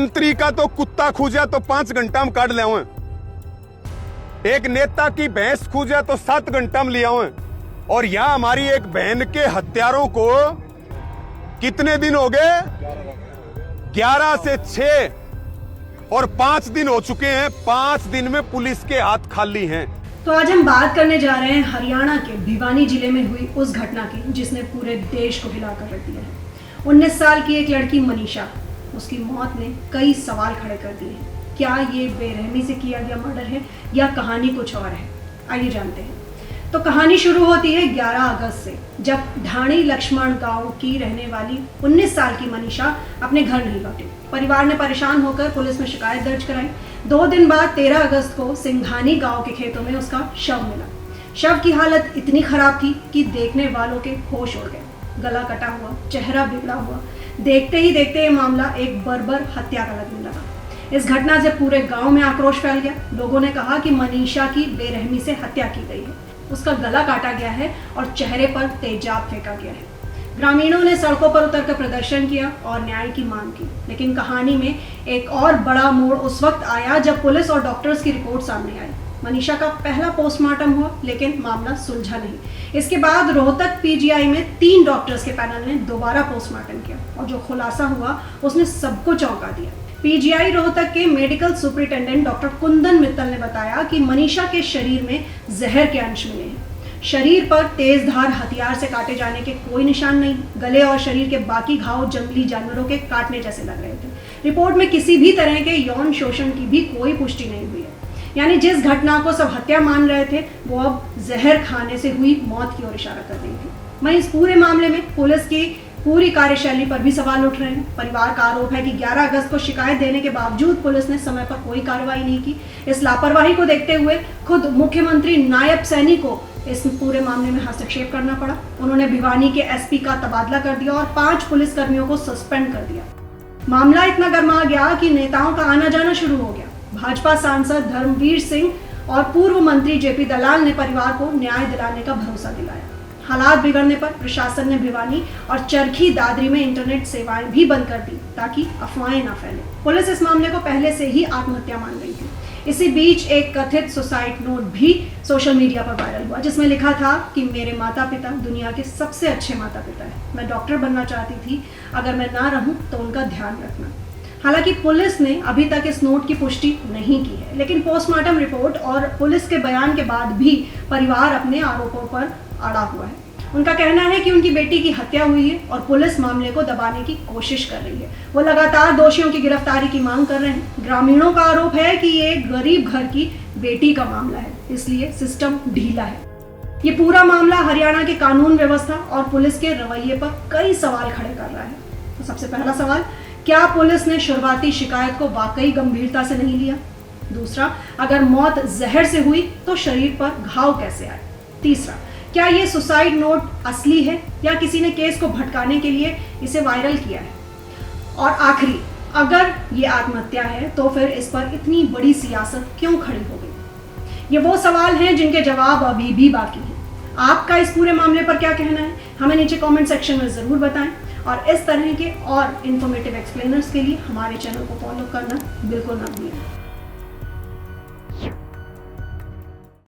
मंत्री का तो कुत्ता खूजा तो 5 घंटा में काट ले आवे, एक नेता की भैंस खूजा तो 7 घंटा में ले आवे, और यहां हमारी एक बहन के हत्यारों को कितने दिन हो गए? 11 से 6 और 5 दिन हो चुके हैं। 5 दिन में पुलिस के हाथ खाली हैं। तो आज हम बात करने जा रहे हैं हरियाणा के भिवानी जिले में हुई उस घटना की जिसने पूरे देश को हिलाकर रख दिया है। 19 साल की एक लड़की मनीषा, उसकी मौत ने कई सवाल खड़े कर दिए हैं। क्या ये बेरहमी से किया गया मर्डर है या कहानी कुछ और है? आइए जानते हैं। तो कहानी शुरू होती है 11 अगस्त से, जब ढाणी लक्ष्मण गांव की रहने वाली 19 साल की मनीषा अपने घर नहीं लौटी। परिवार ने परेशान होकर पुलिस में शिकायत दर्ज कराई। 2 दिन बाद 13 अगस्त को सिंघानी गांव के खेतों में उसका शव मिला। शव की हालत इतनी खराब थी कि देखने वालों के होश उड़ गए। गला कटा हुआ, चेहरा बिगड़ा हुआ। देखते ही देखते ये मामला एक बर्बर हत्या का लगने लगा। इस घटना से पूरे गांव में आक्रोश फैल गया। लोगों ने कहा कि मनीषा की बेरहमी से हत्या की गई है, उसका गला काटा गया है और चेहरे पर तेजाब फेंका गया है। ग्रामीणों ने सड़कों पर उतरकर प्रदर्शन किया और न्याय की मांग की। लेकिन कहानी में एक और बड़ा मोड़ उस वक्त आया जब पुलिस और डॉक्टर्स की रिपोर्ट सामने आई। मनीषा का पहला पोस्टमार्टम हुआ, लेकिन मामला सुलझा नहीं। इसके बाद रोहतक पीजीआई में 3 डॉक्टर्स के पैनल ने दोबारा पोस्टमार्टम किया और जो खुलासा हुआ उसने सबको चौंका दिया। पीजीआई रोहतक के medical superintendent doctor Kundan Mittal ने बताया कि मनीषा के शरीर में जहर के अंश मिले हैं। शरीर पर तेज धार हथियार से काटे जाने के कोई निशान नहीं। गले और शरीर के बाकी घाव जंगली जानवरों के काटने जैसे लग रहे थे। रिपोर्ट में किसी भी तरह के यौन शोषण की भी कोई पुष्टि नहीं हुई है। यानी जिस घटना को सब हत्या मान रहे थे वो अब जहर खाने से हुई मौत की ओर इशारा कर रही थी। वहीं इस पूरे मामले में पुलिस की पूरी कार्यशैली पर भी सवाल उठ रहे हैं। परिवार का आरोप है कि 11 अगस्त को शिकायत देने के बावजूद पुलिस ने समय पर कोई कार्रवाई नहीं की। इस लापरवाही को देखते हुए खुद मुख्यमंत्री नायब सैनी को इस पूरे मामले में हस्तक्षेप करना पड़ा। उन्होंने भिवानी के एसपी का तबादला कर दिया और 5 पुलिसकर्मियों को सस्पेंड कर दिया। मामला इतना गर्मा गया कि नेताओं का आना जाना शुरू हो गया। भाजपा सांसद धर्मवीर सिंह और पूर्व मंत्री जेपी दलाल ने परिवार को न्याय दिलाने का भरोसा दिलाया। हालात बिगड़ने पर प्रशासन ने भिवानी और चरखी दादरी में इंटरनेट सेवाएं भी बंद कर दी ताकि अफवाहें न फैले। पुलिस इस मामले को पहले से ही आत्महत्या मान रही थी। इसी बीच एक कथित सुसाइड नोट भी सोशल मीडिया पर वायरल हुआ जिसमें लिखा था कि मेरे माता पिता दुनिया के सबसे अच्छे माता पिता हैं। मैं डॉक्टर बनना चाहती थी, अगर मैं ना रहूं तो उनका ध्यान रखना। हालांकि पुलिस ने अभी तक इस नोट की पुष्टि नहीं की है, लेकिन पोस्टमार्टम रिपोर्ट और पुलिस के बयान के बाद भी परिवार अपने आरोपों पर अड़ा हुआ है। उनका कहना है कि उनकी बेटी की हत्या हुई है और पुलिस मामले को दबाने की कोशिश कर रही है। वो लगातार दोषियों की गिरफ्तारी की मांग कर रहे हैं। ग्रामीणों का आरोप है कि ये गरीब घर की बेटी का मामला है, इसलिए सिस्टम ढीला है। ये पूरा मामला हरियाणा के कानून व्यवस्था और पुलिस के रवैये पर कई सवाल खड़े कर रहा है। तो सबसे पहला सवाल, क्या पुलिस ने शुरुआती शिकायत को वाकई गंभीरता से नहीं लिया? दूसरा, अगर मौत जहर से हुई तो शरीर पर घाव कैसे आए? तीसरा, क्या ये सुसाइड नोट असली है या किसी ने केस को भटकाने के लिए इसे वायरल किया है? और आखिरी, अगर ये आत्महत्या है तो फिर इस पर इतनी बड़ी सियासत क्यों खड़ी हो गई? ये वो सवाल हैं जिनके जवाब अभी भी बाकी हैं। आपका इस पूरे मामले पर क्या कहना है? हमें नीचे कमेंट सेक्शन में जरूर बताएं और इस तरह के और इन्फॉर्मेटिव एक्सप्लेनर्स के लिए हमारे चैनल को फॉलो करना बिल्कुल ना भूलें।